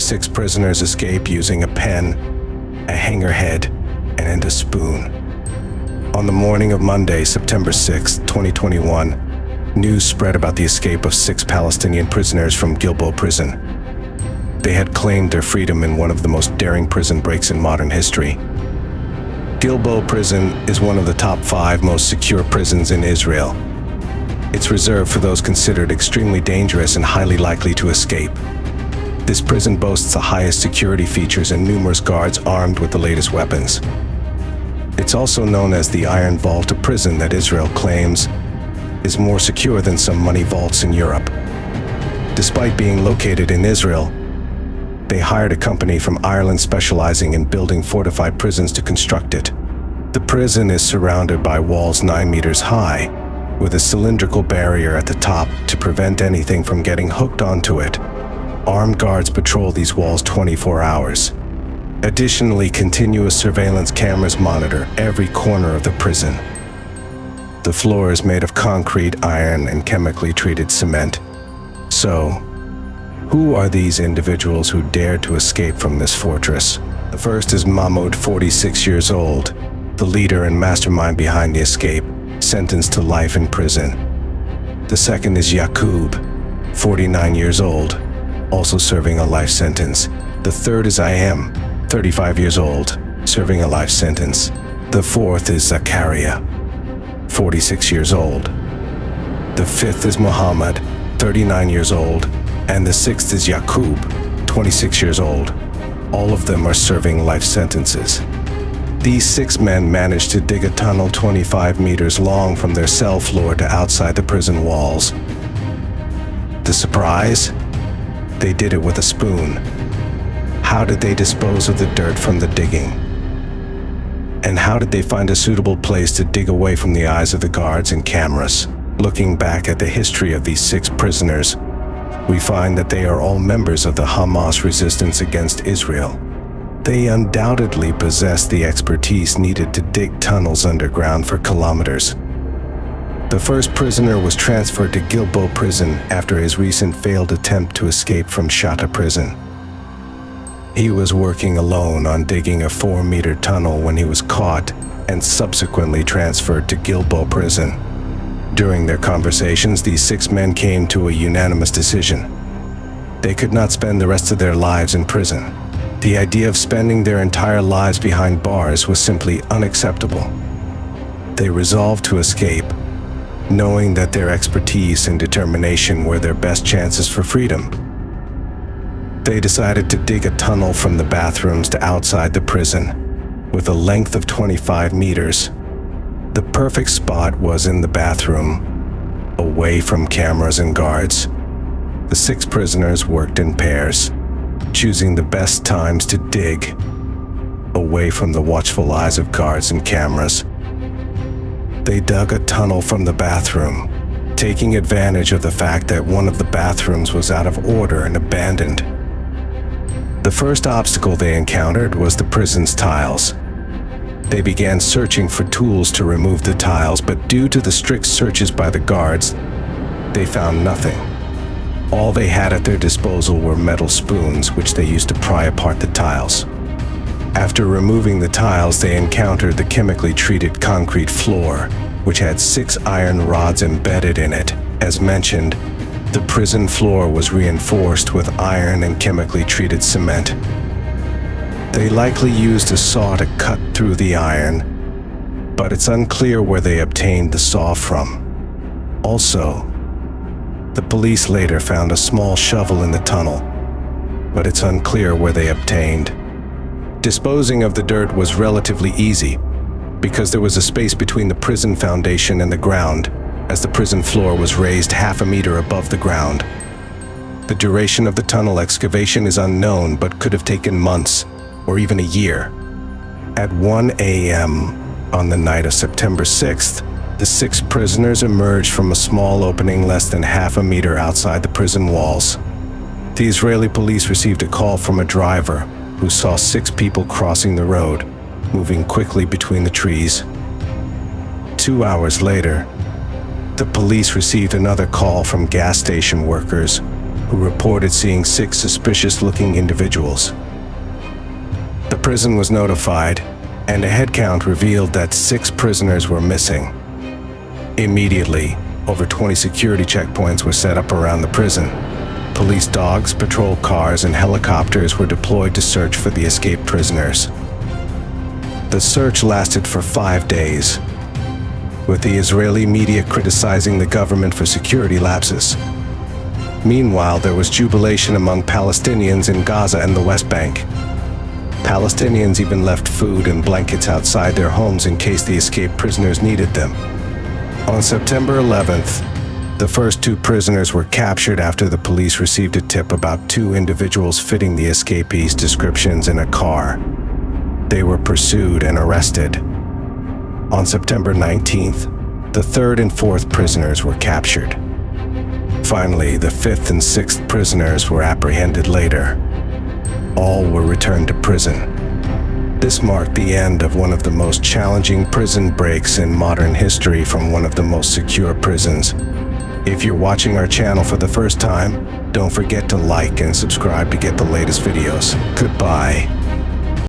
6 prisoners escape using a pen, a hanger head, and a spoon. On the morning of Monday, September 6, 2021, news spread about the escape of 6 Palestinian prisoners from Gilboa Prison. They had claimed their freedom in one of the most daring prison breaks in modern history. Gilboa Prison is one of the top 5 most secure prisons in Israel. It's reserved for those considered extremely dangerous and highly likely to escape. This prison boasts the highest security features and numerous guards armed with the latest weapons. It's also known as the Iron Vault, a prison that Israel claims is more secure than some money vaults in Europe. Despite being located in Israel, they hired a company from Ireland specializing in building fortified prisons to construct it. The prison is surrounded by walls 9 meters high, with a cylindrical barrier at the top to prevent anything from getting hooked onto it. Armed guards patrol these walls 24 hours. Additionally, continuous surveillance cameras monitor every corner of the prison. The floor is made of concrete, iron, and chemically treated cement. So, who are these individuals who dared to escape from this fortress? The first is Mahmoud, 46 years old, the leader and mastermind behind the escape, sentenced to life in prison. The second is Yaqub, 49 years old, also serving a life sentence. The third is Ayem, 35 years old, serving a life sentence. The fourth is Zakaria, 46 years old. The fifth is Muhammad, 39 years old, and the sixth is Yaqub, 26 years old. All of them are serving life sentences. These 6 men managed to dig a tunnel 25 meters long from their cell floor to outside the prison walls. The surprise? They did it with a spoon. How did they dispose of the dirt from the digging? And how did they find a suitable place to dig away from the eyes of the guards and cameras? Looking back at the history of these 6 prisoners, we find that they are all members of the Hamas resistance against Israel. They undoubtedly possess the expertise needed to dig tunnels underground for kilometers. The first prisoner was transferred to Gilboa Prison after his recent failed attempt to escape from Shatta Prison. He was working alone on digging a 4-meter tunnel when he was caught and subsequently transferred to Gilboa Prison. During their conversations, these 6 men came to a unanimous decision. They could not spend the rest of their lives in prison. The idea of spending their entire lives behind bars was simply unacceptable. They resolved to escape, knowing that their expertise and determination were their best chances for freedom. They decided to dig a tunnel from the bathrooms to outside the prison, with a length of 25 meters. The perfect spot was in the bathroom, away from cameras and guards. The 6 prisoners worked in pairs, choosing the best times to dig, away from the watchful eyes of guards and cameras. They dug a tunnel from the bathroom, taking advantage of the fact that one of the bathrooms was out of order and abandoned. The first obstacle they encountered was the prison's tiles. They began searching for tools to remove the tiles, but due to the strict searches by the guards, they found nothing. All they had at their disposal were metal spoons, which they used to pry apart the tiles. After removing the tiles, they encountered the chemically treated concrete floor, which had 6 iron rods embedded in it. As mentioned, the prison floor was reinforced with iron and chemically treated cement. They likely used a saw to cut through the iron, but it's unclear where they obtained the saw from. Also, the police later found a small shovel in the tunnel, but it's unclear where they obtained. Disposing of the dirt was relatively easy, because there was a space between the prison foundation and the ground, as the prison floor was raised half a meter above the ground. The duration of the tunnel excavation is unknown, but could have taken months, or even a year. At 1 a.m. on the night of September 6th, the 6 prisoners emerged from a small opening less than half a meter outside the prison walls. The Israeli police received a call from a driver who saw 6 people crossing the road, moving quickly between the trees. 2 hours later, the police received another call from gas station workers who reported seeing 6 suspicious-looking individuals. The prison was notified, and a head count revealed that 6 prisoners were missing. Immediately, over 20 security checkpoints were set up around the prison. Police dogs, patrol cars, and helicopters were deployed to search for the escaped prisoners. The search lasted for 5 days, with the Israeli media criticizing the government for security lapses. Meanwhile, there was jubilation among Palestinians in Gaza and the West Bank. Palestinians even left food and blankets outside their homes in case the escaped prisoners needed them. On September 11th, the first 2 prisoners were captured after the police received a tip about 2 individuals fitting the escapees' descriptions in a car. They were pursued and arrested. On September 19th, the 3rd and 4th prisoners were captured. Finally, the 5th and 6th prisoners were apprehended later. All were returned to prison. This marked the end of one of the most challenging prison breaks in modern history from one of the most secure prisons. If you're watching our channel for the first time, don't forget to like and subscribe to get the latest videos. Goodbye.